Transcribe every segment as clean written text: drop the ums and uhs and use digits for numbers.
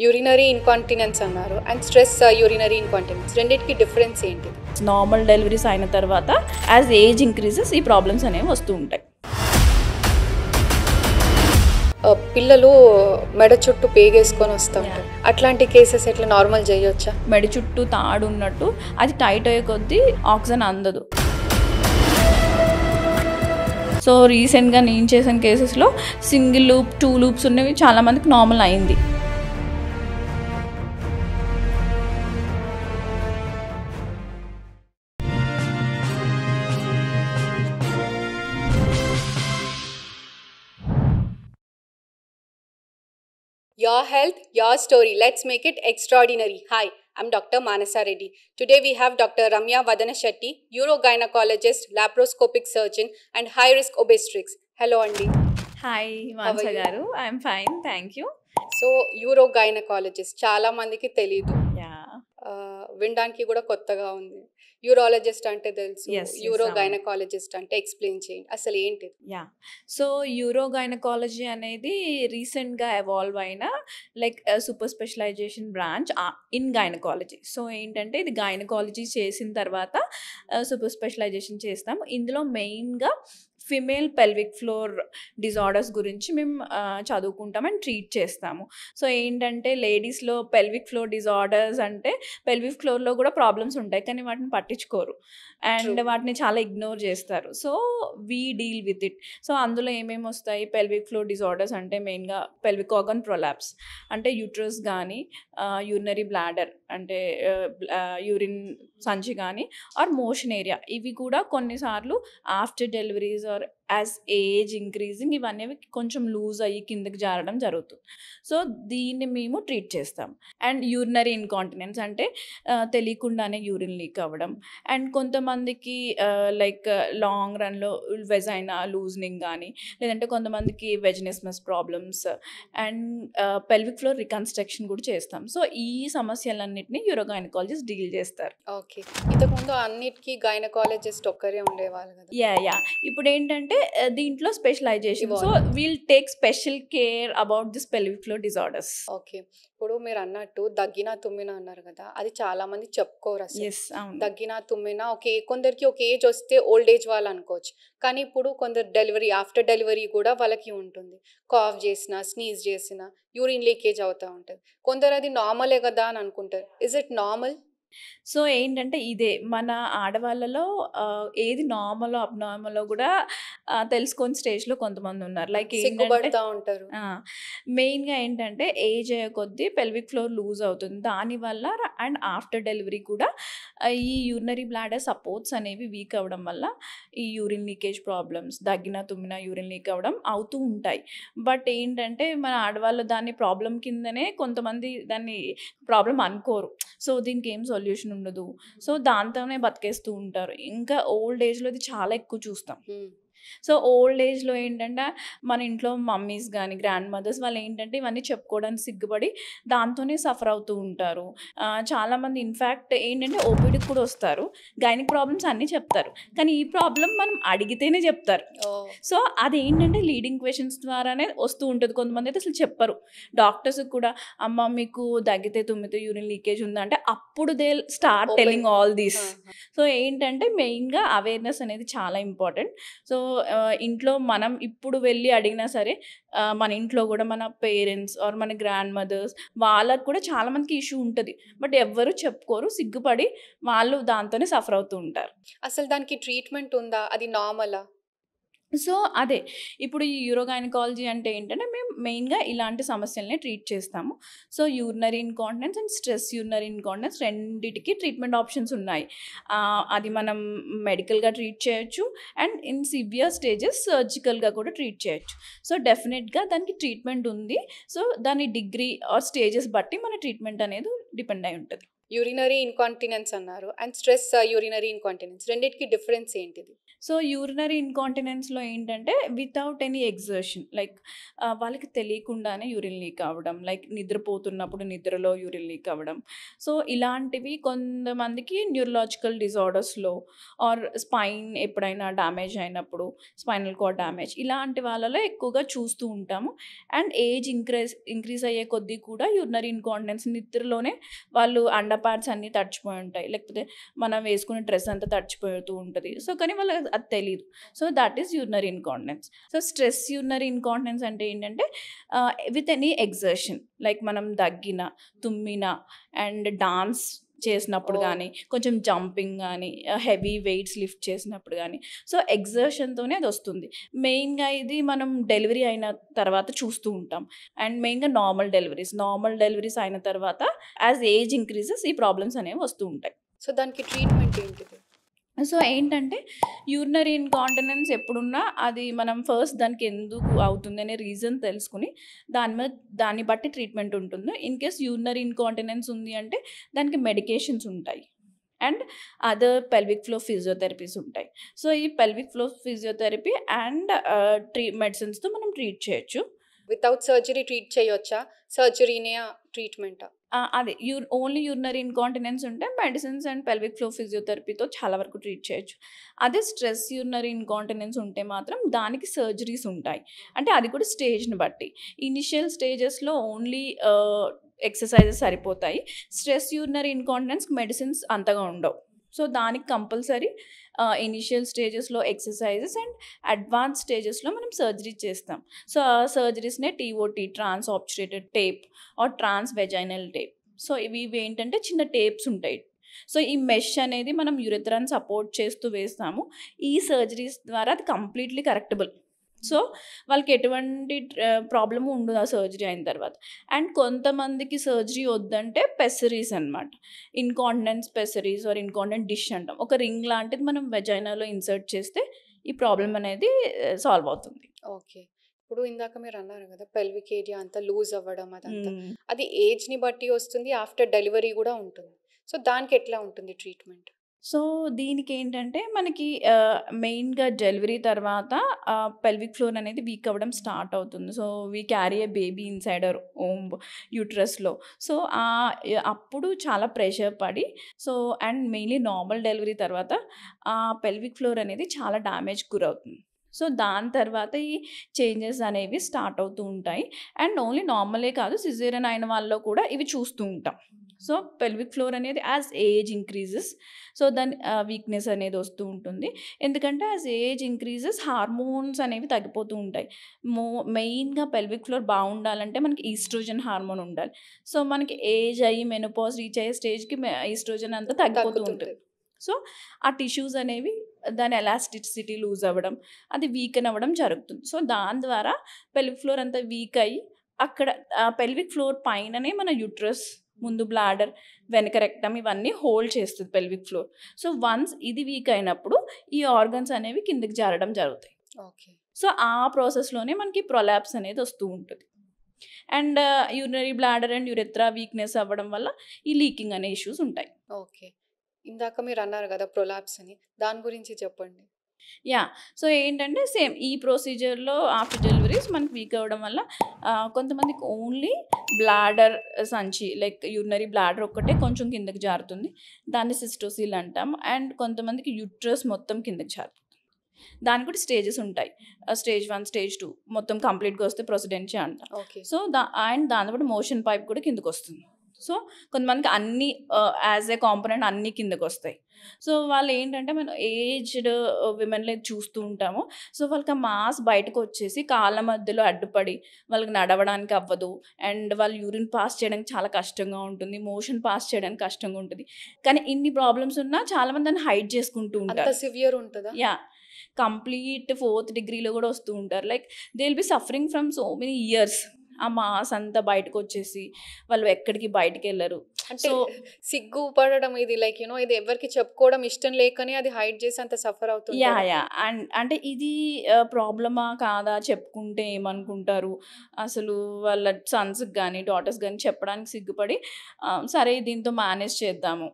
Urinary incontinence అన్నారు and stress urinary incontinence రెండింటికి difference ఏంటి? నార్మల్ డెలివరీస్ అయిన తర్వాత యాజ్ ఏజ్ ఇంక్రీజెస్ ఈ ప్రాబ్లమ్స్ అనేవి వస్తూ ఉంటాయి. పిల్లలు మెడ చుట్టూ పేగేసుకొని వస్తూ ఉంటారు. అట్లాంటి కేసెస్ ఎట్లా నార్మల్ చేయొచ్చా? మెడ చుట్టూ తాడు ఉన్నట్టు అది టైట్ అయ్యే కొద్దీ ఆక్సిజన్ అందదు. సో రీసెంట్గా నేను చేసిన కేసెస్లో సింగిల్ లూప్ 2 లూప్స్ ఉన్నవి చాలామందికి నార్మల్ అయింది. Your health, your story. Let's make it extraordinary. Hi, I'm Dr. Manasa Reddy. Today we have Dr. Ramya Vadana Shetty, urogynecologist, laparoscopic surgeon and high-risk obstetrics. Hello, Andy. Hi Manasa garu, I'm fine, thank you. So urogynaecologist చాలా మందికి తెలీదు, yeah వినడానికి కూడా కొత్తగా ఉంది. Urologist అంటే తెలుసు, Yes, యూరోగైనకాలజిస్ట్ అంటే ఎక్స్ప్లెయిన్ చేయండి, అసలు ఏంటి? యా సో యూరోగైనకాలజీ అనేది రీసెంట్గా ఎవాల్వ్ అయిన like super specialisation branch in gynaecology. So ఏంటంటే ఇది గైనకాలజీ చేసిన తర్వాత సూపర్ స్పెషలైజేషన్ చేస్తాం. ఇందులో మెయిన్గా ఫిమేల్ పెల్విక్ ఫ్లోర్ డిజార్డర్స్ గురించి మేము చదువుకుంటాం అండ్ ట్రీట్ చేస్తాము. సో ఏంటంటే లేడీస్లో పెల్విక్ ఫ్లోర్ డిజార్డర్స్ అంటే పెల్విక్ ఫ్లోర్లో కూడా ప్రాబ్లమ్స్ ఉంటాయి, కానీ వాటిని పట్టించుకోరు అండ్ వాటిని చాలా ఇగ్నోర్ చేస్తారు. So we deal with it. So అందులో ఏమేమి వస్తాయి? పెల్విక్ ఫ్లోర్ డిజార్డర్స్ అంటే మెయిన్గా పెల్విక్ ఆర్గన్ ప్రొలాప్స్ అంటే యూట్రస్ కానీ, యూరినరీ బ్లాడర్ అంటే యూరిన్ సంచి కానీ, ఆర్ మోషన్ ఏరియా. ఇవి కూడా కొన్నిసార్లు after deliveries or as age increasing ఇవన్నీ కొంచెం లూజ్ అయ్యి కిందకి జారడం జరుగుతుంది. సో దీన్ని మేము ట్రీట్ చేస్తాం. అండ్ యూరినరీ ఇన్కాంటినెన్స్ అంటే తెలియకుండానే యూరిన్ లీక్ అవ్వడం. అండ్ కొంతమందికి లైక్ లాంగ్ రన్లో వెజైనా లూజనింగ్ కానీ, లేదంటే కొంతమందికి vaginismus problems and pelvic floor reconstruction కూడా చేస్తాం. సో ఈ సమస్యలన్నింటినీ యూరోగైనకాలజిస్ట్ డీల్ చేస్తారు. ఓకే, ఇంతకుముందు అన్నిటికీ గైనకాలజిస్ట్ ఒక్కరే ఉండేవాళ్ళు కదా? యా ఇప్పుడు ఏంటంటే దీంట్లో specialisation. So we'll take special care about this pelvic floor disorders. Okay, ఇప్పుడు మీరు అన్నట్టు దగ్గిన తుమ్మిన అన్నారు కదా, అది చాలా మంది చెప్పుకోరు అసలు. ఎస్, అవును. దగ్గిన తుమ్మిన కొందరికి ఒక ఏజ్ వస్తే ఓల్డ్ ఏజ్ వాళ్ళు అనుకోవచ్చు, కానీ ఇప్పుడు కొందరు డెలివరీ ఆఫ్టర్ డెలివరీ కూడా వాళ్ళకి ఉంటుంది. కాఫ్ చేసినా, స్నీజ్ చేసినా యూరిన్ లీకేజ్ అవుతూ ఉంటుంది. కొందరు అది నార్మలే కదా అని అనుకుంటారు. Is it normal? సో ఏంటంటే ఇదే మన ఆడవాళ్ళలో ఏది నార్మలో అబ్నార్మలో కూడా తెలుసుకొని స్టేజ్లో కొంతమంది ఉన్నారు. లైక్ సిగ్గుపడతా ఉంటారు. మెయిన్గా ఏంటంటే ఏజ్ అయ్యే కొద్దీ పెల్విక్ ఫ్లోర్ లూజ్ అవుతుంది. దానివల్ల అండ్ ఆఫ్టర్ డెలివరీ కూడా ఈ యూరినరీ బ్లాడర్ సపోర్ట్స్ అనేవి వీక్ అవ్వడం వల్ల ఈ యూరిన్ లీకేజ్ ప్రాబ్లమ్స్, దగ్గిన తుమ్మిన యూరిన్ లీక్ అవ్వడం అవుతూ ఉంటాయి. బట్ ఏంటంటే మన ఆడవాళ్ళు దాన్ని ప్రాబ్లం కిందనే కొంతమంది దాన్ని ప్రాబ్లం అనుకోరు. సో దీనికి ఏం సొల్యూషన్ ఉండదు, సో దాంతోనే బతికేస్తూ ఉంటారు. ఇంకా ఓల్డ్ ఏజ్లో ఇది చాలా ఎక్కువ చూస్తాం. సో ఓల్డ్ ఏజ్లో ఏంటంటే మన ఇంట్లో మమ్మీస్ కానీ గ్రాండ్ మదర్స్ వాళ్ళు ఏంటంటే ఇవన్నీ చెప్పుకోవడానికి సిగ్గుపడి దాంతోనే సఫర్ అవుతూ ఉంటారు. చాలామంది ఇన్ఫ్యాక్ట్ ఏంటంటే ఓపీడీకి కూడా వస్తారు, గైనిక్ ప్రాబ్లమ్స్ అన్నీ చెప్తారు, కానీ ఈ ప్రాబ్లం మనం అడిగితేనే చెప్తారు. సో అదేంటంటే లీడింగ్ క్వశ్చన్స్ ద్వారానే వస్తూ ఉంటుంది. కొంతమంది అయితే అసలు చెప్పరు. డాక్టర్స్కి కూడా అమ్మ మీకు దగ్గితే తుమ్మితే యూరిన్ లీకేజ్ ఉందంటే అప్పుడు they start telling all these. So ఏంటంటే మెయిన్గా అవేర్నెస్ అనేది చాలా ఇంపార్టెంట్. సో ఇంట్లో మనం ఇప్పుడు వెళ్ళి అడిగినా సరే మన ఇంట్లో కూడా మన పేరెంట్స్ ఆర్ మన గ్రాండ్ మదర్స్ వాళ్ళకు కూడా చాలామందికి ఇష్యూ ఉంటుంది, బట్ ఎవ్వరు చెప్పుకోరు, సిగ్గుపడి వాళ్ళు దాంతోనే సఫర్ అవుతూ ఉంటారు. అసలు దానికి ట్రీట్మెంట్ ఉందా? అది నార్మలా? సో అదే ఇప్పుడు ఈ యూరోగైనకాలజీ అంటే ఏంటంటే మేము మెయిన్గా ఇలాంటి సమస్యలనే ట్రీట్ చేస్తాము. So urinary incontinence and stress urinary incontinence రెండింటికి ట్రీట్మెంట్ ఆప్షన్స్ ఉన్నాయి. అది మనం మెడికల్గా ట్రీట్ చేయొచ్చు అండ్ ఇన్ సివియర్ స్టేజెస్ సర్జికల్గా కూడా ట్రీట్ చేయొచ్చు. సో డెఫినెట్గా దానికి ట్రీట్మెంట్ ఉంది. సో దాని డిగ్రీ ఆర్ స్టేజెస్ బట్టి మన ట్రీట్మెంట్ అనేది డిపెండ్ అయి ఉంటుంది. యూరినరీ ఇన్కాంటినెన్స్ అన్నారు అండ్ స్ట్రెస్ యూరినరీ ఇన్కాంటినెన్స్ రెండింటికి డిఫరెన్స్ ఏంటిది? సో యూరినరీ ఇన్కాంటినెన్స్లో ఏంటంటే వితౌట్ ఎనీ ఎగ్జర్షన్, లైక్ వాళ్ళకి తెలియకుండానే యూరిన్ లీక్ అవ్వడం, లైక్ నిద్రపోతున్నప్పుడు నిద్రలో యూరిన్ లీక్ అవ్వడం. సో ఇలాంటివి కొంతమందికి న్యూరలాజికల్ డిజార్డర్స్లో ఆర్ స్పైన్ ఎప్పుడైనా డ్యామేజ్ అయినప్పుడు, స్పైనల్ కార్డ్ డ్యామేజ్, ఇలాంటి వాళ్ళలో ఎక్కువగా చూస్తూ ఉంటాము. అండ్ ఏజ్ ఇంక్రీజ్ అయ్యే కొద్దీ కూడా యూరినరీ ఇన్కాంటినెన్స్, నిద్రలోనే వాళ్ళు అండర్ పార్ట్స్ అన్నీ తడిచిపోయి ఉంటాయి, లేకపోతే మనం వేసుకునే డ్రెస్ అంతా తడిచిపోతూ ఉంటుంది. సో కానీ వాళ్ళకి అది తెలియదు. So that is urinary incontinence. So stress urinary incontinence అంటే ఏంటంటే విత్ ఎనీ ఎగ్జర్షన్, లైక్ మనం దగ్గిన, తుమ్మిన అండ్ డాన్స్ చేసినప్పుడు ఓ కానీ, కొంచెం జంపింగ్ కానీ, హెవీ వెయిట్స్ లిఫ్ట్ చేసినప్పుడు కానీ, సో ఎగ్జర్షన్తోనే అది వస్తుంది. మెయిన్గా ఇది మనం డెలివరీ అయిన తర్వాత చూస్తూ ఉంటాం. అండ్ మెయిన్గా నార్మల్ డెలివరీస్ అయిన తర్వాత యాజ్ ఏజ్ ఇంక్రీజెస్ ఈ ప్రాబ్లమ్స్ అనేవి వస్తూ ఉంటాయి. సో దానికి ట్రీట్మెంట్ ఏంటిది? సో ఏంటంటే యూరినరీ ఇన్కాంటినెన్స్ ఎప్పుడున్నా అది మనం ఫస్ట్ దానికి ఎందుకు అవుతుంది అనే రీజన్ తెలుసుకుని దాన్ని బట్టి ట్రీట్మెంట్ ఉంటుంది. ఇన్ కేస్ యూరినరీ ఇన్కాంటినెన్స్ ఉంది అంటే దానికి మెడికేషన్స్ ఉంటాయి and other pelvic flow physiotherapies ఉంటాయి. సో ఈ పెల్విక్ ఫ్లో ఫిజియోథెరపీ అండ్ మెడిసిన్స్తో మనం ట్రీట్ చేయొచ్చు. వితౌట్ సర్జరీ ట్రీట్ చేయొచ్చా? సర్జరీనే ట్రీట్మెంటా? అదే ఓన్లీ యూరినరీ ఇన్కాంటినెన్స్ ఉంటే మెడిసిన్స్ అండ్ పెల్విక్ ఫ్లో ఫిజియోథెరపీతో చాలా వరకు ట్రీట్ చేయొచ్చు. అదే స్ట్రెస్ యూరినరీ ఇన్కాంటినెన్స్ ఉంటే మాత్రం దానికి సర్జరీస్ ఉంటాయి. అంటే అది కూడా స్టేజ్ని బట్టి. ఇనిషియల్ స్టేజెస్లో ఓన్లీ ఎక్సర్సైజెస్ సరిపోతాయి. స్ట్రెస్ యూరినరీ ఇన్కాంటినెన్స్కి మెడిసిన్స్ అంతగా ఉండవు. సో దానికి కంపల్సరీ ఇనిషియల్ స్టేజెస్లో ఎక్సర్సైజెస్ అండ్ అడ్వాన్స్ స్టేజెస్లో మనం సర్జరీ చేస్తాం. సో ఆ సర్జరీస్నే TOT, trans obturator tape or trans vaginal tape. So ఇవి ఏంటంటే చిన్న టేప్స్ ఉంటాయి. సో ఈ మెష్ అనేది మనం యూరెథ్రాన్ని సపోర్ట్ చేస్తూ వేస్తాము. ఈ సర్జరీస్ ద్వారా అది కంప్లీట్లీ కరెక్టబుల్. సో వాళ్ళకి ఎటువంటి ప్రాబ్లము ఉండదు ఆ సర్జరీ అయిన తర్వాత. అండ్ కొంతమందికి సర్జరీ వద్దంటే పెసరీస్ అనమాట, ఇన్కాంటినెన్స్ పెసరీస్ ఆర్ ఇన్కాంటినెంట్ డిష్ అంటాం. ఒక రింగ్ లాంటిది మనం వెజైనాలో ఇన్సర్ట్ చేస్తే ఈ ప్రాబ్లం అనేది సాల్వ్ అవుతుంది. ఓకే. ఇప్పుడు ఇందాక మీరు అన్నారు కదా పెల్విక్ ఏరియా అంతా లూజ్ అవ్వడం అదంతా. అది ఏజ్‌ని బట్టి వస్తుంది. ఆఫ్టర్ డెలివరీ కూడా ఉంటుంది. సో దానికి ఎట్లా ఉంటుంది ట్రీట్మెంట్? సో దీనికి ఏంటంటే మనకి మెయిన్గా డెలివరీ తర్వాత పెల్విక్ ఫ్లోర్ అనేది వీక్ అవ్వడం స్టార్ట్ అవుతుంది. So we carry a baby inside our womb యూట్రస్లో. సో అప్పుడు చాలా ప్రెషర్ పడి, so and mainly normal delivery తర్వాత ఆ పెల్విక్ ఫ్లోర్ అనేది చాలా డ్యామేజ్ గురవుతుంది. సో దాని తర్వాత ఈ చేంజెస్ అనేవి స్టార్ట్ అవుతూ ఉంటాయి. అండ్ ఓన్లీ నార్మలే కాదు, సిజేరియన్ అయిన వాళ్ళలో కూడా ఇవి చూస్తూ ఉంటాం. సో పెల్విక్ ఫ్లోర్ అనేది యాజ్ ఏజ్ ఇంక్రీజెస్, సో దాని వీక్నెస్ అనేది వస్తూ ఉంటుంది. ఎందుకంటే యాజ్ ఏజ్ ఇంక్రీజెస్ హార్మోన్స్ అనేవి తగ్గిపోతూ ఉంటాయి. మెయిన్గా పెల్విక్ ఫ్లోర్ బాగుండాలంటే మనకి ఈస్ట్రోజన్ హార్మోన్ ఉండాలి. సో మనకి ఏజ్ అయ్యి మెనోపాజ్ రీచ్ అయ్యే స్టేజ్కి ఈస్ట్రోజన్ అంతా తగ్గిపోతూ ఉంటుంది. సో ఆ టిష్యూస్ అనేవి దాని ఎలాస్టిసిటీ లూజ్ అవ్వడం, అది వీకెన్ అవ్వడం జరుగుతుంది. సో దాని ద్వారా పెల్విక్ ఫ్లోర్ అంతా వీక్ అయ్యి అక్కడ పెల్విక్ ఫ్లోర్ పైననే మన యూట్రస్, ముందు బ్లాడర్, వెనక రెక్టమ్ ఇవన్నీ హోల్డ్ చేస్తుంది పెల్విక్ ఫ్లోర్. సో వన్స్ ఇది వీక్ అయినప్పుడు ఈ ఆర్గన్స్ అనేవి కిందకి జారడం జరుగుతాయి. ఓకే. సో ఆ ప్రాసెస్లోనే మనకి ప్రొలాప్స్ అనేది వస్తూ ఉంటుంది. And urinary bladder and urethra weakness అవ్వడం వల్ల ఈ లీకింగ్ అనే ఇష్యూస్ ఉంటాయి. ఓకే. ఇందాక మీరు అన్నారు కదా ప్రొలాప్స్ అని. దాని గురించి చెప్పండి. సో ఏంటంటే సేమ్ ఈ ప్రొసీజర్లో ఆఫ్టర్ డెలివరీస్ మనకి వీక్ అవ్వడం వల్ల కొంతమందికి ఓన్లీ బ్లాడర్ సంచి, లైక్ యూరినరీ బ్లాడర్ ఒక్కటే కొంచెం కిందకి జారుతుంది, దాన్ని సిస్టోసిల్ అంటాం. అండ్ కొంతమందికి యూట్రస్ మొత్తం కిందకి జారుతుంది. దానికి కూడా స్టేజెస్ ఉంటాయి. స్టేజ్ 1, స్టేజ్ 2 మొత్తం కంప్లీట్గా వస్తే ప్రొసిడెన్షియా అంటాం. ఓకే. సో దాని కూడా మోషన్ పైప్ కూడా కిందకి వస్తుంది. సో కొంతమందికి అన్ని యాజ్ ఏ కాంపోనెంట్ అన్నీ కిందకి వస్తాయి. సో వాళ్ళు ఏంటంటే మనం ఏజ్డ్ విమెన్లో చూస్తూ ఉంటాము. సో వాళ్ళకి ఆ మాస్ బయటకు వచ్చేసి కాళ్ళ మధ్యలో అడ్డుపడి వాళ్ళకి నడవడానికి అవ్వదు. అండ్ వాళ్ళు యూరిన్ పాస్ చేయడానికి చాలా కష్టంగా ఉంటుంది, మోషన్ పాస్ చేయడానికి కష్టంగా ఉంటుంది. కానీ ఇన్ని ప్రాబ్లమ్స్ ఉన్నా చాలామంది దాన్ని హైడ్ చేసుకుంటూ అంత ఉంటారు. సివియర్ ఉంటుందా? కంప్లీట్ 4th డిగ్రీలో కూడా వస్తూ ఉంటారు. Like they will be suffering from so many years. ఆ మాస్ అంతా బయటకు వచ్చేసి వాళ్ళు ఎక్కడికి బయటికి వెళ్ళరు. అంటే సిగ్గు పడడం ఇది లైక్ ఇది ఎవరికి చెప్పుకోవడం ఇష్టం లేకనే అది హైడ్ చేసి అంత సఫర్ అవుతుంది. అండ్ అంటే ఇది ప్రాబ్లమా కాదా, చెప్పుకుంటే ఏమనుకుంటారు, అసలు వాళ్ళ సన్స్కి కానీ డాటర్స్ కానీ చెప్పడానికి సిగ్గుపడి సరే దీంతో మేనేజ్ చేద్దాము.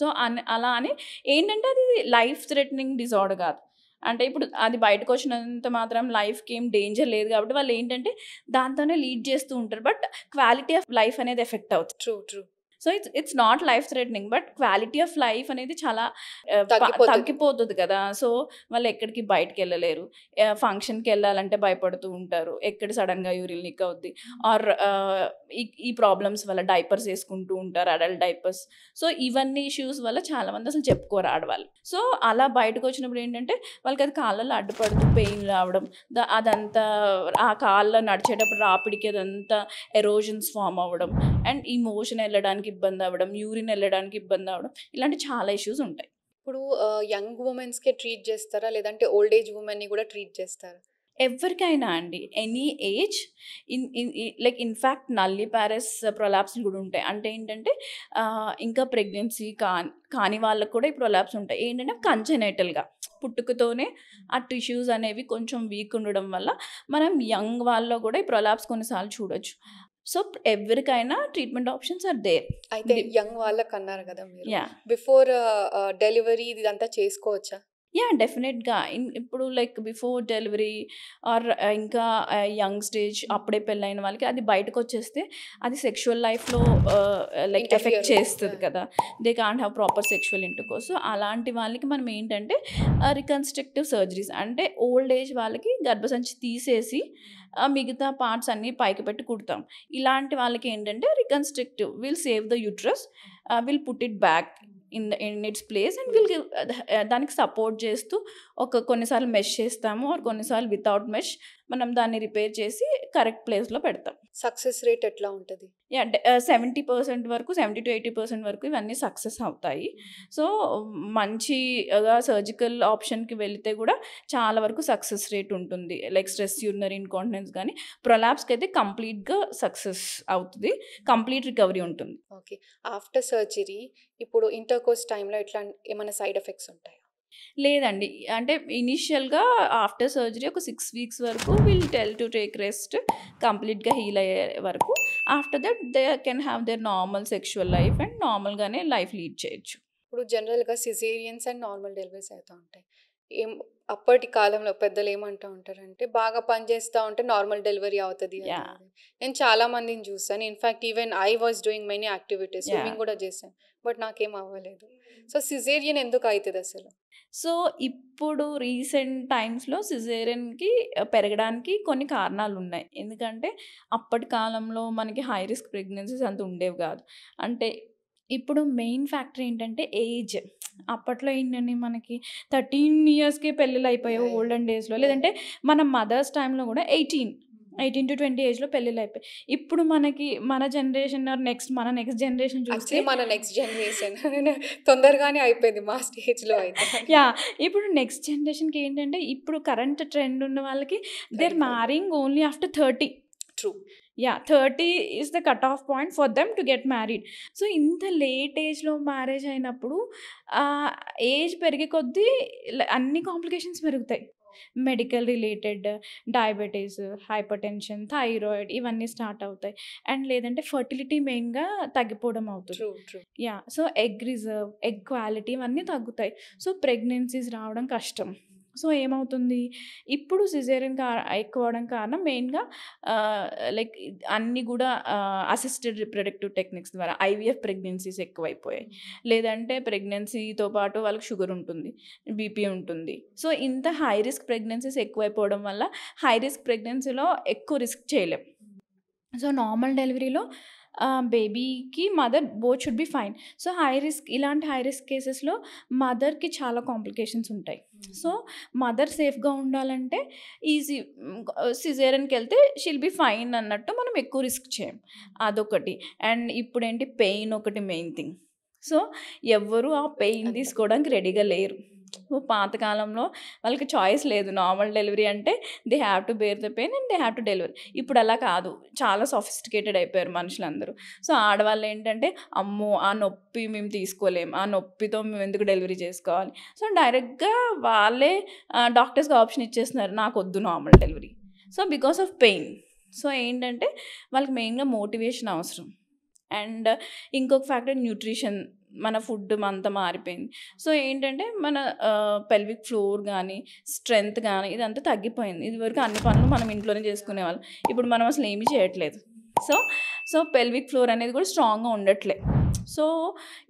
సో అలా అని ఏంటంటే అది లైఫ్ థ్రెటనింగ్ డిజార్డర్ కాదు. అంటే ఇప్పుడు అది బయటకొచ్చినంత మాత్రం లైఫ్‌కి ఏం డేంజర్ లేదు కాబట్టి వాళ్ళేంటంటే దాంతోనే లీడ్ చేస్తూ ఉంటారు. బట్ క్వాలిటీ ఆఫ్ లైఫ్ అనేది ఎఫెక్ట్ అవుతుంది. True. So, it's not life threatening but quality of life అనేది చాలా తగ్గిపోతది. తగ్గిపోతది కదా! సో, వాళ్ళెక్కడికి బయటికెళ్ళలేరు. ఫంక్షన్‌కెళ్ళాలంటే భయపడుతూ ఉంటారు. ఎక్కడ సడెన్‌గా యూరిన్ లీక్ అవుద్ది. ఆర్ ఈ ప్రాబ్లమ్స్ వల్ల డైపర్స్ యేసుకుంటూ ఉంటారు. Adult diapers. సో, ఇవన్నీ ఇష్యూస్ వల్ల చాలామంది అసలు చెప్పుకోరు ఆడవాళ్ళు. సో, అలా బయటకొచ్చినప్పుడు ఏంటంటే వాళ్ళకది కాళ్ళలో అడ్డుపడుతూ పెయిన్ రావడం, అదంతా ఆ కాళ్ళలో నడిచేటప్పుడు రాపిడికి అదంతా ఎరోజన్స్ ఫార్మ్ అవ్వడం అండ్ ఈ మోషన్ వెళ్ళడానికి ఇబ్బంది అవ్వడం, యూరిన్ వెళ్ళడానికి ఇబ్బంది అవ్వడం, ఇలాంటి చాలా ఇష్యూస్ ఉంటాయి. ఇప్పుడు యంగ్ వుమెన్స్‌కే ట్రీట్ చేస్తారా? లేదంటే ఓల్డ్ ఏజ్ వుమెన్‌ని కూడా ట్రీట్ చేస్తారా? ఎవరికైనా అండి any age like in fact nulliparous prolapse కూడా ఉంటాయి. అంటే ఏంటంటే ఇంకా ప్రెగ్నెన్సీ కాని వాళ్ళకి కూడా ఈ ప్రొలాప్స్ ఉంటాయి. ఏంటంటే కంజెనైటల్‌గా పుట్టుకతోనే ఆ టిష్యూస్ అనేవి కొంచెం వీక్ ఉండడం వల్ల మనం యంగ్ వాళ్ళలో కూడా ఈ ప్రొలాప్స్ కొన్నిసార్లు చూడొచ్చు. సో, ఎవరికైనా ట్రీట్మెంట్ ఆప్షన్స్ ఆర్ దేర్. అయితే యంగ్ వాళ్ళకన్నారు కదా మీరు. యాహ్! బిఫోర్ డెలివరీ ఇదంతా చేసుకోవచ్చా? యాహ్! డెఫినెట్‌గా. ఇప్పుడు లైక్ బిఫోర్ డెలివరీ ఆర్ ఇంకా యంగ్ స్టేజ్ అప్పుడే పెళ్ళైన వాళ్ళకి అది బయటకొచ్చేస్తే అది సెక్షువల్ లైఫ్‌లో లైక్ ఇంటర్ఫియర్ ఎఫెక్ట్ చేస్తది యాహ్! కదా! They can't have proper sexual intercourse. So, అలాంటి వాళ్ళకి మనం ఏంటంటే రికన్‌స్ట్రక్టివ్ సర్జరీస్ అంటే ఓల్డ్ ఏజ్ వాళ్ళకి గర్భసంచి తీసేసి మిగతా పార్ట్స్ అన్నీ పైకి పెట్టి కుడతాం. ఇలాంటి వాళ్ళకి ఏంటంటే reconstructive will save the uterus, will put it back in its place and will give దానికి సపోర్ట్ చేస్తూ కొన్నిసార్లు మెష్ చేస్తాము ఆర్ కొన్నిసార్లు వితౌట్ మెష్ మనం దాన్ని రిపేర్ చేసి కరెక్ట్ ప్లేస్‌లో పెడతాం. సక్సెస్ రేట్ ఎట్లా ఉంటది? యాహ్! 70% వరకు 70-80% వరకు ఇవన్నీ సక్సెస్ అవుతాయి. సో, మంచిగా సర్జికల్ ఆప్షన్‌కి వెళితే కూడా చాలా వరకు సక్సెస్ రేట్ ఉంటుంది. లైక్ స్ట్రెస్ యూరినరీ ఇన్‌కాంటినెన్స్ గానీ, ప్రొలాప్స్‌కైతే కంప్లీట్‌గా సక్సెస్ అవుతది. కంప్లీట్ రికవరీ ఉంటుంది. ఓకే. ఆఫ్టర్ సర్జరీ ఇప్పుడు ఇంటర్‌కోర్స్ టైమ్‌లో ఏమైనా సైడ్ ఎఫెక్ట్స్ ఉంటాయా? లేదండి. అంటే ఇనీషియల్‌గా ఆఫ్టర్ సర్జరీ ఒక 6 వీక్స్ వరకు will tell to take rest కంప్లీట్‌గా హీల్ అయ్యే వరకు. After that they can have their normal sexual life and నార్మల్‌గానే లైఫ్ లీడ్ చేయొచ్చు. ఇప్పుడు జనరల్‌గా సిజేరియన్స్ అండ్ నార్మల్ డెలివరీస్ అవుతా ఉంటాయి. ఏం అప్పటి కాలంలో పెద్దలు ఏమంటా ఉంటారంటే, బాగా పని చేస్తా ఉంటే నార్మల్ డెలివరీ అవుతది అది యాహ్! ఇది. నేను చాలా మందిని చూసాను. In fact even I was doing many activities. Yeah! Swimming కూడా చేశాను. బట్ నాకేం అవ్వలేదు. సో, సిజేరియన్ ఎందుకు అయితదసలు? సో, ఇప్పుడు రీసెంట్ టైమ్స్‌లో సిజేరియన్‌కి పెరగడానికి కొన్ని కారణాలున్నాయి. ఎందుకంటే, అప్పటి కాలంలో మనకి హై రిస్క్ ప్రెగ్నెన్సీస్ అంత ఉండేవి గాదు. అంటే, ఇప్పుడు మెయిన్ ఫ్యాక్టర్ ఏంటంటే ఏజ్. అప్పట్లో ఏంటండి మనకి 13 ఇయర్స్‌కే పెళ్ళిళ్ళయిపోయాయి యాహ్! ఓల్డెన్ డేస్‌లో. యాహ్! లేదంటే మన మదర్స్ టైమ్‌లో గూడా 18-20 ఏజ్‌లో పెళ్ళిళ్ళయిపోయాయి. ఇప్పుడు మనకి మన జనరేషన్ ఆర్ నెక్స్ట్ జనరేషన్ చూస్తే యాక్చువల్లీ మన నెక్స్ట్ జనరేషన్ తొందరగానే అయిపోయింది మా స్టేజ్‌లో అయితే. యాహ్! ఇప్పుడు నెక్స్ట్ జనరేషన్‌కి ఏంటంటే, ఇప్పుడు కరెంట్ ట్రెండ్ ఉన్న వాళ్ళకి they are 35 marrying only after 30. True. Yeah! 30 is the cut off point for them to get married. So, ఇంత లేట్ ఏజ్‌లో మ్యారేజ్ అయినప్పుడు ఆహ్, ఏజ్ పెరిగే కొద్దీ అన్ని కాంప్లికేషన్స్ పెరుగుతాయి. Medical related diabetes, hypertension, thyroid ఇవన్నీ స్టార్ట్ అవుతాయి. అండ్ లేదంటే ఫెర్టిలిటీ మెయిన్‌గా తగ్గిపోవడం అవుతది. True. Yeah! So, egg reserve, egg quality ఇవన్నీ తగ్గుతాయి. సో, ప్రెగ్నెన్సీస్ రావడం కష్టం. సో, ఏమవుతుంది ఇప్పుడు సిజేరియన్ ఎక్కువ అవ్వడానికి కారణం మెయిన్‌గా లైక్ అన్నీ గూడా అసిస్టెడ్ రిప్రొడక్టివ్ టెక్నిక్స్ ద్వారా ఐవీఎఫ్ ప్రెగ్నెన్సీస్ ఎక్కువైపోయాయి. లేదంటే ప్రెగ్నెన్సీతో పాటు వాళ్ళకి షుగర్ ఉంటుంది, బీపీ ఉంటుంది. సో, ఇంత హై రిస్క్ ప్రెగ్నెన్సీస్ ఎక్కువైపోవడం వల్ల హై రిస్క్ ప్రెగ్నెన్సీలో ఎక్కువ రిస్క్ చేయలేం. సో, నార్మల్ డెలివరీలో బేబీకి mother both should be fine. So, ఇలాంటి హై రిస్క్ కేసెస్‌లో మదర్‌కి చాలా కాంప్లికేషన్స్ ఉంటాయి. సో, మదర్ సేఫ్‌గా ఉండాలంటే ఈజీ సిజేరియన్‌కెళ్తే షీల్ బి ఫైన్ అన్నట్టు మనం ఎక్కువ రిస్క్ చేయం. అదొకటి. అండ్ ఇప్పుడేంటి పెయిన్ ఒకటి మెయిన్ థింగ్. సో, ఎవ్వరు ఆ పెయిన్ అంతే. తీసుకోవడానికి రెడీగా లేరు. పాతకాలంలో వాళ్ళకి చాయిస్ లేదు. నార్మల్ డెలివరీ అంటే they have to bear the pain and they have to deliver. ఇప్పుడు అలా కాదు. చాలా సోఫిస్టికేటెడ్ అయిపోయారు మనుషులందరూ. సో, ఆడవాళ్ళు ఏంటంటే అమ్మో! ఆ నొప్పి మేము తీసుకోలేం. ఆ నొప్పితో మేము ఎందుకు డెలివరీ చేసుకోవాలి. సో, డైరెక్ట్‌గా వాళ్ళే డాక్టర్స్‌కి ఆప్షన్ ఇచ్చేస్తున్నారు. నాకొద్దు normal delivery. So, because of pain. So, ఏంటంటే వాళ్ళకి మెయిన్‌గా మోటివేషన్ అవసరం. అండ్ ఇంకొక ఫ్యాక్టర్ న్యూట్రిషన్ మన ఫుడ్ అంతా మారిపోయింది. సో ఏంటంటే మన పెల్విక్ ఫ్లోర్ గానీ, స్ట్రెంత్ గానీ ఇదంతా తగ్గిపోయింది. ఇదివరకు అన్ని పనులు మనం ఇంట్లోనే చేసుకునేవాళ్ళం. ఇప్పుడు మనం అసలు ఏమీ చేయట్లేదు. సో సో పెల్విక్ ఫ్లోర్ అనేది కూడా స్ట్రాంగ్‌గా ఉండట్లే. సో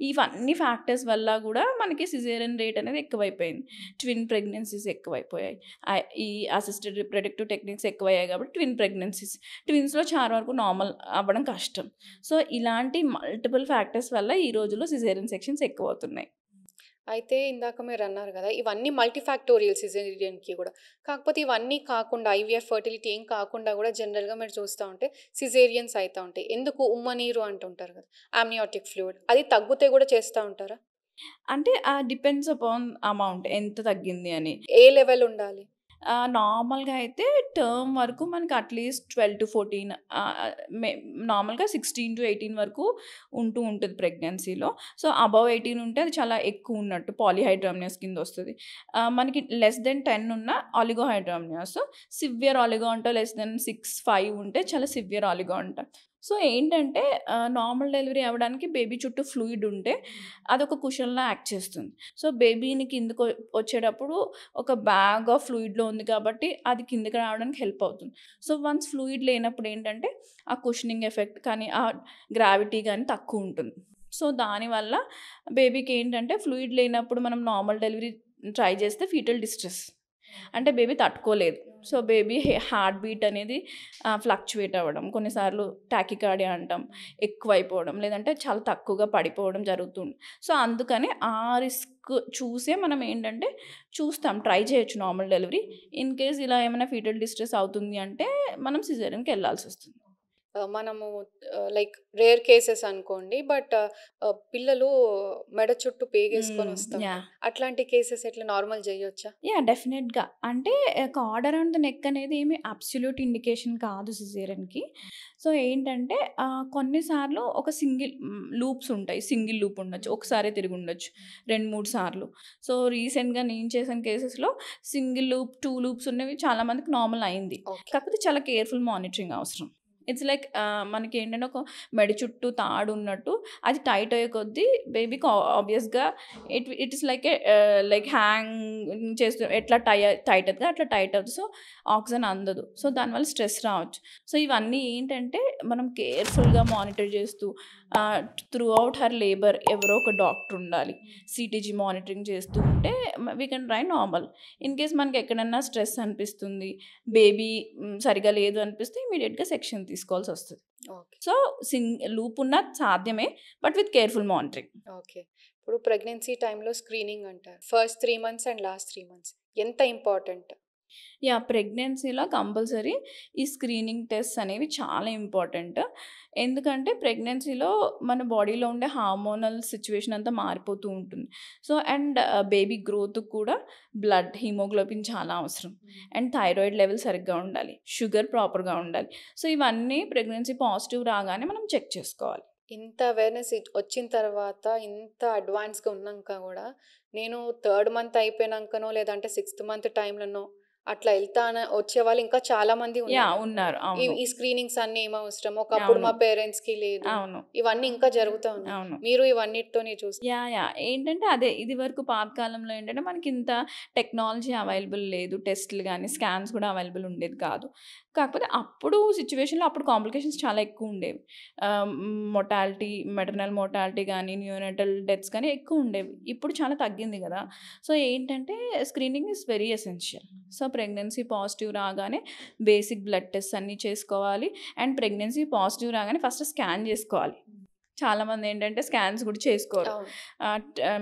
ఇవన్నీ ఫ్యాక్టర్స్ వల్ల కూడా మనకి సిజేరియన్ రేట్ అనేది ఎక్కువైపోయింది. ట్విన్ ప్రెగ్నెన్సీస్ ఎక్కువైపోయాయి. ఈ అసిస్టెడ్ రిప్రొడక్టివ్ టెక్నిక్స్ ఎక్కువయ్యాయి కాబట్టి ట్విన్ ప్రెగ్నెన్సీస్. ట్విన్స్‌లో చాలా వరకు నార్మల్ అవ్వడం కష్టం. సో ఇలాంటి మల్టిపుల్ ఫ్యాక్టర్స్ వల్ల ఈ రోజుల్లో సిజేరియన్ సెక్షన్స్ ఎక్కువవుతున్నాయి. అయితే ఇందాక మీరన్నారు గదా! ఇవన్నీ మల్టీ ఫ్యాక్టోరియల్ సిజేరియన్‌కి గూడా. కాకపోతే ఇవన్నీ కాకుండా ఐవీఎఫ్, ఫర్టిలిటీ ఏం కాకుండా గూడా జనరల్‌గా మీరు చూస్తా ఉంటే సిజేరియన్స్ అయితా ఉంటాయి. ఎందుకు ఉమ్మనీరు అంటుంటారు గదా! అమ్నియోటిక్ ఫ్లూయిడ్ అది తగ్గితే గూడా చేస్తా ఉంటారా? అంటే డిపెండ్స్ అపాన్ అమౌంట్ ఎంత తగ్గింది అని. ఏ లెవెల్ ఉండాలి? నార్మల్‌గా అయితే టర్మ్ వరకు మనకి అట్‌లీస్ట్ 12-14 మే నార్మల్‌గా 16-18 వరకు ఉంటది ప్రెగ్నెన్సీలో. సో, అబవ్ 18 ఉంటే అది చాలా ఎక్కువ ఉన్నట్టు పాలీహైడ్రామియాస్ కిందొస్తది. మనకి లెస్ దెన్ 10 ఉన్న ఆలిగోహైడ్రామియాస్. సివియర్ ఆలిగో అంటే లెస్ దెన్ 6, 5 ఉంటే చాలా సివియర్ ఆలిగో అంటాం. సో, ఏంటంటే నార్మల్ డెలివరీ అవ్వడానికి బేబీ చుట్టూ ఫ్లూయిడ్ ఉంటే అదొక కుషన్‌లా యాక్ట్ చేస్తుంది. సో, బేబీని కిందకి వచ్చేటప్పుడు ఒక బ్యాగ్ ఆఫ్ ఫ్లూయిడ్‌లో ఉంది కాబట్టి అది కిందకి రావడానికి హెల్ప్ అవుతుంది. సో, వన్స్ ఫ్లూయిడ్ లేనప్పుడు ఏంటంటే ఆ కుషనింగ్ ఎఫెక్ట్ కానీ, ఆ గ్రావిటీ గానీ తక్కువుంటుంది. సో, దానివల్ల బేబీకి ఏంటంటే ఫ్లూయిడ్ లేనప్పుడు మనం నార్మల్ డెలివరీ ట్రై చేస్తే ఫీటల్ డిస్ట్రెస్. అంటే బేబీ తట్టుకోలేదు. సో, బేబీ హార్ట్ బీట్ అనేది ఫ్లక్చుయేట్ అవ్వడం, కొన్నిసార్లు టాకికార్డియా అంటాం, ఎక్కువైపోవడం, లేదంటే చాలా తక్కువగా పడిపోవడం జరుగుతుంది. సో, అందుకని ఆ రిస్క్ చూసే మనం ఏంటంటే చూస్తాం, ట్రై చేయొచ్చు నార్మల్ డెలివరీ. ఇన్ కేస్ ఇలా ఏమైనా ఫీటల్ డిస్ట్రెస్ అవుతుంది అంటే మనం సిజేరియన్‌కి వెళ్ళాల్సొస్తుంది. మనము లైక్ రేర్ కేసెస్ అనుకోండి. బట్ పిల్లలు మెడ చుట్టూ పేగేసుకొని వస్తా ఉంటారు. యాహ్! అట్లాంటి కేసెస్ ఎట్లా నార్మల్ జేయొచ్చా? యాహ్! డెఫినెట్‌గా. అంటే కార్డ్ అరౌండ్ ద నెక్ అనేది ఏమి అబ్సల్యూట్ ఇండికేషన్ కాదు సిజేరియన్‌కి. సో, ఏంటంటే కొన్నిసార్లు ఒక లూప్స్ ఉంటాయి. సింగిల్ లూప్ ఉండొచ్చు. ఒకసారే తిరిగుండొచ్చు. 2, 3 సార్లు. సో, రీసెంట్‌గా నేను చేసిన కేసెస్‌లో సింగిల్ లూప్, 2 లూప్స్ ఉన్నవి చాలా మందికి నార్మల్ అయింది. ఓకే. కాకపోతే చాలా కేర్‌ఫుల్ మానిటరింగ్ అవసరం. ఇట్స్ లైక్ మనకేంటంటే ఒక మెడ చుట్టూ తాడు ఉన్నట్టు అది టైట్ అయ్యే కొద్దీ బేబీకి ఆబ్వియస్‌గా it is like like hang చేస్తూ ఎట్లా టైట్ అవుతుందో అట్లా టైట్ అవుతుంది. సో, ఆక్సిజన్ అందదు. సో, దానివల్ల స్ట్రెస్ రావచ్చు. సో, ఇవన్నీ ఏంటంటే మనం కేర్‌ఫుల్‌గా మానిటర్ చేస్తూ త్రూ ఔట్ హర్ లేబర్ ఎవరో ఒక డాక్టర్ ఉండాలి. సీటీజీ మానిటరింగ్ చేస్తూ ఉంటే we can try normal. In case మనకి ఎక్కడన్నా స్ట్రెస్ అనిపిస్తుంది, బేబీ సరిగ్గా లేదు అనిపిస్తే ఇమ్మీడియేట్‌గా సెక్షన్ తీసుకోవాల్సొస్తది. ఓకే. సో, లూప్ ఉన్న సాధ్యమే. But with careful monitoring. Okay. ఇప్పుడు ప్రెగ్నెన్సీ టైమ్‌లో స్క్రీనింగ్ అంటారు. First 3 months and last 3 months ఎంత ఇంపార్టెంట్? యాహ్! ప్రెగ్నెన్సీలో కంపల్సరీ ఈ స్క్రీనింగ్ టెస్ట్స్ అనేవి చాలా ఇంపార్టెంట్. ఎందుకంటే ప్రెగ్నెన్సీలో మన బాడీలో ఉండే హార్మోనల్ సిట్యుయేషన్ అంతా మారిపోతూ ఉంటుంది. సో, అండ్ బేబీ గ్రోత్‌కి కూడా బ్లడ్, హిమోగ్లోబిన్ చాలా అవసరం. అండ్ థైరాయిడ్ లెవెల్ సరిగ్గా ఉండాలి. షుగర్ ప్రాపర్‌గా ఉండాలి. సో, ఇవన్నీ ప్రెగ్నెన్సీ పాజిటివ్ రాగానే మనం చెక్ చేసుకోవాలి. ఇంత అవేర్‌నెస్ వచ్చిన తర్వాత, ఇంత అడ్వాన్స్‌గా ఉన్నాక గూడా, నేను థర్డ్ మంత్ అయిపోయినంకనో, లేదంటే సిక్స్త్ మంత్ టైమ్‌లోనో అట్లా వచ్చేవాళ్ళు ఇంకా చాలా మంది ఉన్నారు. యాహ్! ఉన్నారు. ఈ అవును. ఈ స్క్రీనింగ్స్ అన్నీ ఏమవసరం? ఒకప్పుడు మా అవును. పేరెంట్స్‌కి లేదు. అవును. ఇవన్నీ ఇంకా జరుగుతా ఉన్నాయి. అవును. మీరు ఇవన్నిటితోని యాహ్! ఏంటంటే అదే ఇదివరకు పాతకాలంలో ఏంటంటే మనకింత టెక్నాలజీ అవైలబుల్ లేదు. టెస్ట్‌లు గానీ, స్కాన్స్ కూడా అవైలబుల్ ఉండేది కాదు. కాకపోతే అప్పుడు సిట్యుయేషన్‌లో అప్పుడు కాంప్లికేషన్స్ చాలా ఎక్కువుండేవి. మొర్టాలిటీ, మెటర్నల్ మోర్టాలిటీ గానీ, న్యూనటల్ డెత్స్ కానీ ఎక్కువుండేవి. ఇప్పుడు చాలా తగ్గింది గదా! సో, ఏంటంటే screening is very essential. So, pregnancy positive రాగానే బేసిక్ బ్లడ్ టెస్ట్స్ అన్నీ చేసుకోవాలి. అండ్ ప్రెగ్నెన్సీ పాజిటివ్ రాగానే ఫస్ట్ స్కాన్ చేసుకోవాలి. చాలామంది ఏంటంటే స్కాన్స్ కూడా చేసుకోరు. అవును.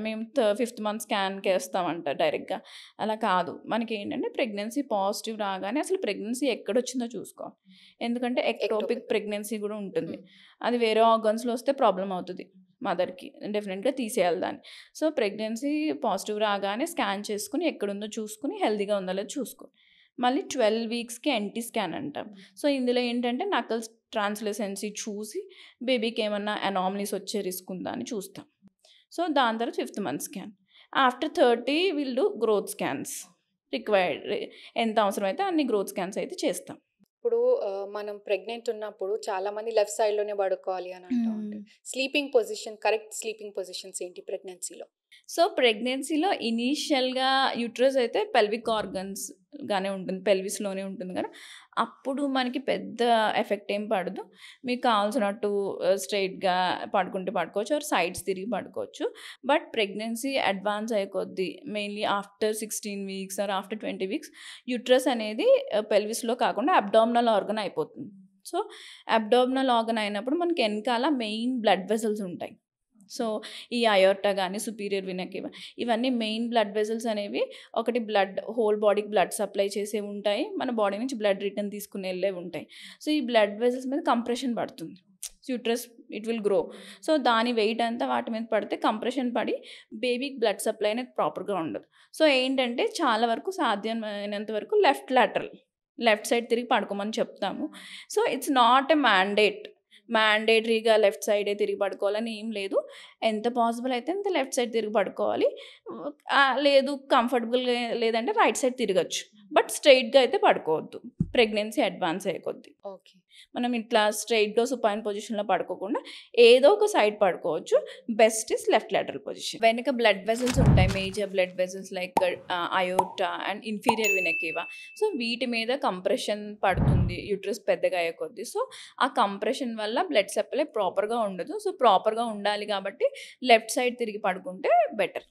మేము ఫిఫ్త్ మంత్ స్కాన్‌కేస్తామంట డైరెక్ట్‌గా. అలా కాదు. మనకేంటంటే ప్రెగ్నెన్సీ పాజిటివ్ రాగానే అసలు ప్రెగ్నెన్సీ ఎక్కడొచ్చిందో చూసుకోవాలి. ఎందుకంటే ఎక్టోపిక్ ప్రెగ్నెన్సీ కూడా ఉంటుంది. అది వేరే ఆర్గాన్స్‌లో వస్తే ప్రాబ్లమ్ అవుతది మదర్‌కి. డెఫినిట్‌గా తీసేయాలి దాన్ని. సో, ప్రెగ్నెన్సీ పాజిటివ్ రాగానే స్కాన్ చేసుకొని ఎక్కడుందో చూసుకొని హెల్తీగా ఉందో లేదో చూసుకోవాలి. మళ్ళీ 12 వీక్స్‌కి ఎన్‌టీ స్కాన్ అంటాం. సో, ఇందులో ఏంటంటే నకల్స్ ట్రాన్స్‌లూసెన్సీ చూసి బేబీకి ఏమన్నా అనామలీస్ వచ్చే రిస్క్ ఉందా అని చూస్తాం. సో, దాని తర్వాత fifth month scan. After 30 will do growth scans. Required ఎంత అవసరమైతే అన్ని గ్రోత్ స్కాన్స్ అయితే చేస్తాం. ఇప్పుడు మనం ప్రెగ్నెంట్ ఉన్నప్పుడు చాలామంది లెఫ్ట్ సైడ్‌లోనే పడుకోవాలి అని అంటూ ఉంటారు. Sleeping position, correct sleeping positions ఏంటి ప్రెగ్నెన్సీలో? సో, ప్రెగ్నెన్సీలో ఇనీషియల్‌గా యూట్రస్ అయితే పెల్విక్ ఆర్గన్స్ గానే ఉంటుంది. పెల్విస్‌లోనే ఉంటుంది కదా! అప్పుడు మనకి పెద్ద ఎఫెక్ట్ ఏం పడదు. మీకు కావాల్సినట్టు స్ట్రెయిట్‌గా పడుకుంటే పడుకోవచ్చు ఆర్ సైడ్స్ తిరిగి పడుకోవచ్చు. బట్ ప్రెగ్నెన్సీ అడ్వాన్స్ అయ్యే కొద్దీ mainly after 16 weeks or after 20 weeks uterus అనేది పెల్విస్‌లో కాకుండా అబ్డామినల్ ఆర్గన్ అయిపోతుంది. సో, అబ్డామినల్ ఆర్గన్ అయినప్పుడు మనకి ఎనకాల మెయిన్ బ్లడ్ వెసెల్స్ ఉంటాయి. సో, ఈ అయోర్టా గాని, సుపీరియర్ వీనా కేవా ఇవన్నీ మెయిన్ బ్లడ్ వెసెల్స్ అనేవి ఒకటి హోల్ బాడీకి బ్లడ్ సప్లై చేసేవి ఉంటాయి. మన బాడీ నుంచి బ్లడ్ రిటర్న్ తీసుకుని వెళ్ళేవి ఉంటాయి. సో, ఈ బ్లడ్ వెసెల్స్ మీద కంప్రెషన్ పడుతుంది. Uterus it will grow. So, దాని వెయిట్ అంతా వాటి మీద పడితే కంప్రెషన్ పడి బేబీకి బ్లడ్ సప్లై అనేది ప్రాపర్‌గా ఉండదు. సో, ఏంటంటే చాలా వరకు సాధ్యమైనంత వరకు లెఫ్ట్ సైడ్ తిరిగి పడుకోమని చెప్తాము. సో, ఇట్స్ నాట్ ఎ మ్యాండేటరీగా లెఫ్ట్ సైడే తిరిగి పడుకోవాలని ఏం లేదు. ఎంత పాసిబుల్ అయితే అంత లెఫ్ట్ సైడ్ తిరిగి పడుకోవాలి. లేదు కంఫర్టబుల్‌గా లేదంటే రైట్ సైడ్ తిరగొచ్చు. బట్ స్ట్రెయిట్‌గా అయితే పడుకోవద్దు. ప్రెగ్నెన్సీ అడ్వాన్స్ అయ్యే కొద్దీ. ఓకే. మనం ఇట్లా స్ట్రెయిట్‌గా సుపైన్ పొజిషన్‌లో పడుకోకుండా ఏదో ఒక సైడ్ పడుకోవచ్చు. Best is left lateral position. వెనక బ్లడ్ వెసెల్స్ ఉంటాయి. Major blood vessels like aorta and inferior vena కేవా. So, వీటి మీద కంప్రెషన్ పడుతుంది యూట్రస్ పెద్దగా అయ్యే కొద్దీ. సో, ఆ కంప్రెషన్ వల్ల బ్లడ్ సప్లై ప్రాపర్‌గా ఉండదు. సో, ప్రాపర్‌గా ఉండాలి కాబట్టి లెఫ్ట్ సైడ్ తిరిగి పడుకుంటే బెటర్.